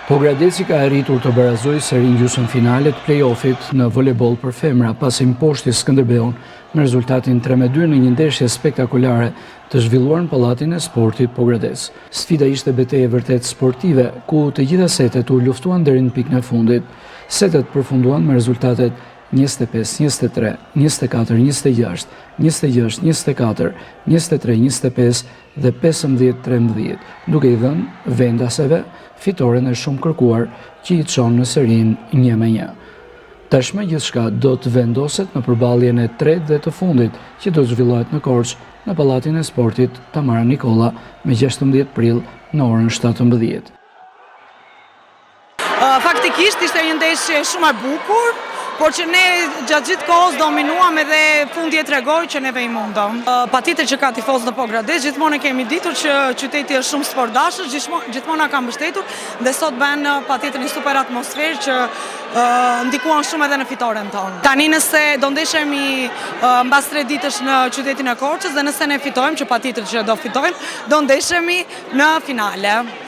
Pogradeci ka arritur të barazojë serin gjysmë finale të play-offit në volejboll për femra pasi mposhti Skënderbeun me rezultatin 3-2 në një ndeshje spektakolare të zhvilluar në Pallatin e Sportit Pogradec. Sfida ishte betejë vërtet sportive, ku të gjitha setet u luftuan deri në pikën e fundit. Setet përfunduan me rezultatet 25-23, 24-26, 26-24, 23-25 dhe 15-13, duke i dhënë vendaseve fitoren e shumë kërkuar që i çon në serin 1-1. Tashmë gjithçka do të vendoset në përballjen e tretë dhe të fundit, që do të zhvillohet në Korçë, në Pallatin e Sportit Tamara Nikola me 16 prill në orën 17. Faktikisht ishte një ndeshje shumë e bukur, por që ne gjatë gjithë kohës dominuam edhe fundi e tregoi që neve i mundom. Patjetër që ka tifoz në Pogradec, gjithmonë e kemi ditur që qyteti është shumë sportdashës, gjithmonë na ka mbështetur dhe sot bën patjetër një super atmosferë që ndikuan shumë edhe në fitoren tonë. Tani nëse do ndeshemi mbas 3 ditësh në qytetin e Korçës dhe nëse ne fitojmë, që patjetër që do fitojmë, do ndeshemi në finale.